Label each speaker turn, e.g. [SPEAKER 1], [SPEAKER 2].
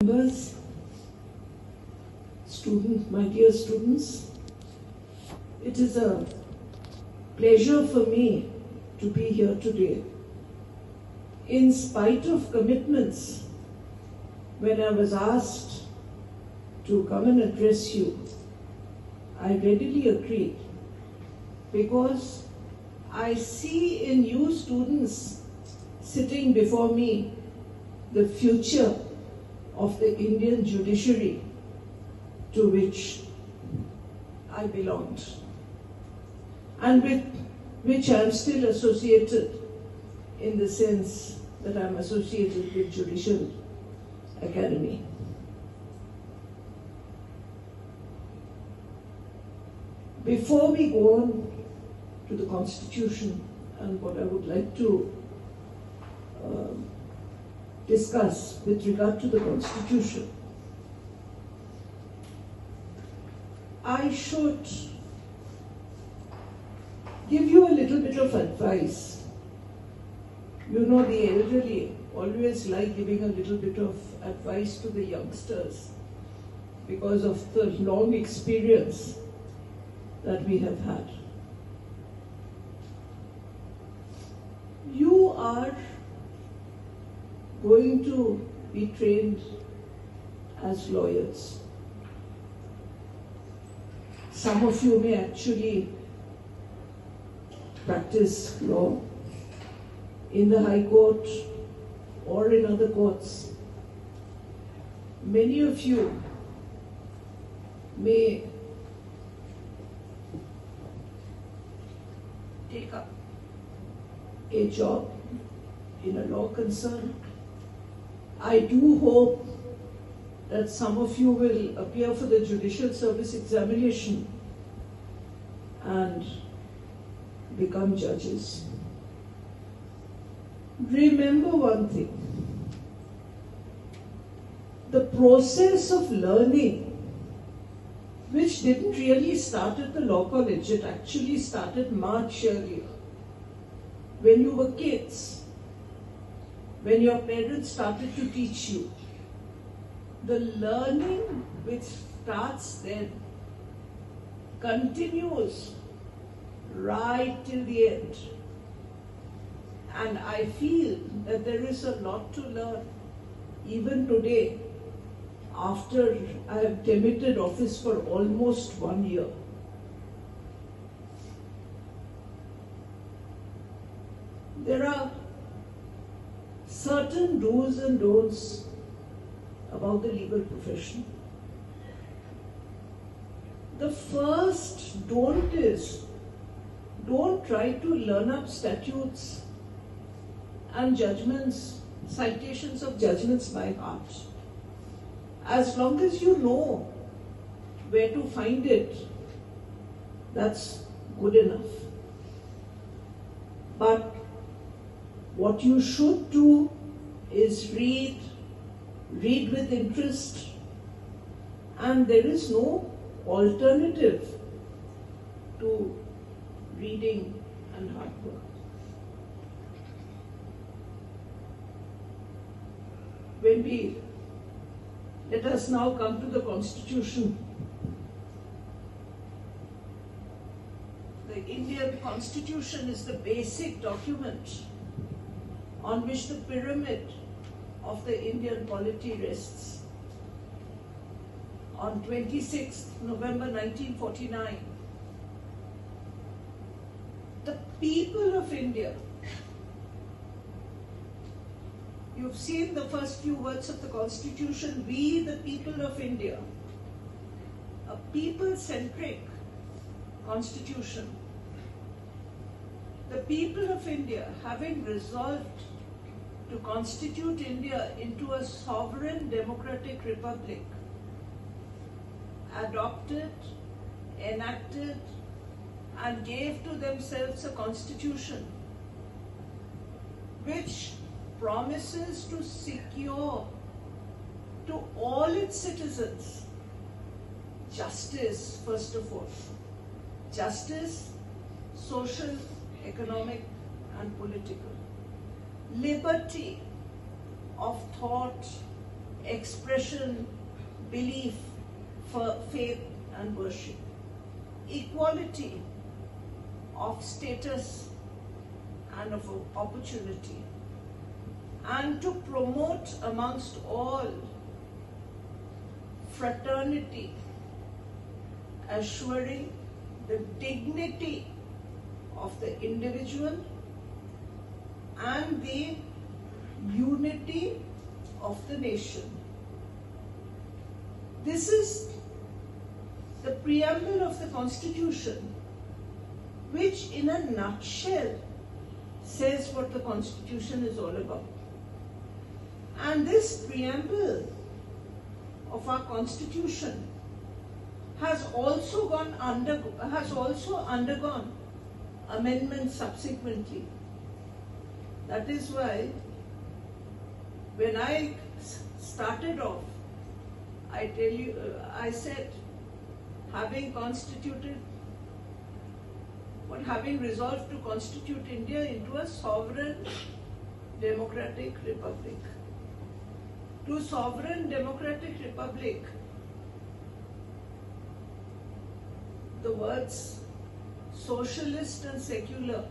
[SPEAKER 1] members, my dear students, it is a pleasure for me to be here today. In spite of commitments, when I was asked to come and address you, I readily agreed, because I see in you students sitting before me the future of the Indian judiciary to which I belonged, and with which I am still associated, in the sense that I am associated with Judicial Academy. Before we go on to the Constitution and what I would like to discuss with regard to the Constitution, I should give you a little bit of advice. You know, the elderly always like giving a little bit of advice to the youngsters because of the long experience that we have had. You are going to be trained as lawyers. Some of you may actually practice law in the High Court or in other courts. Many of you may take up a job in a law concern. I do hope that some of you will appear for the Judicial Service Examination and become judges. Remember one thing: the process of learning, which didn't really start at the law college, it actually started much earlier. When you were kids, when your parents started to teach you, the learning which starts then continues right till the end. And I feel that there is a lot to learn even today, after I have demitted office for almost 1 year. There are certain do's and don'ts about the legal profession. The first don't is, don't try to learn up statutes and judgments, citations of judgments by heart. As long as you know where to find it, that's good enough. But what you should do is read with interest, and there is no alternative to reading and hard work. Let us now come to the Constitution. The Indian Constitution is the basic document on which the pyramid of the Indian polity rests. On 26th November 1949, the people of India, you've seen the first few words of the Constitution, we the people of India, a people-centric Constitution. The people of India, having resolved to constitute India into a sovereign democratic republic, adopted, enacted, and gave to themselves a constitution which promises to secure to all its citizens justice, first of all. Justice, social, economic, and political. Liberty of thought, expression, belief, faith and worship. Equality of status and of opportunity. And to promote amongst all fraternity, assuring the dignity of the individual and the unity of the nation. This is the preamble of the Constitution, which in a nutshell says what the Constitution is all about. And this preamble of our Constitution has also undergone amendments subsequently. That is why when I started off, I said, having resolved to constitute India into a sovereign democratic republic. To sovereign democratic republic, the words socialist and secular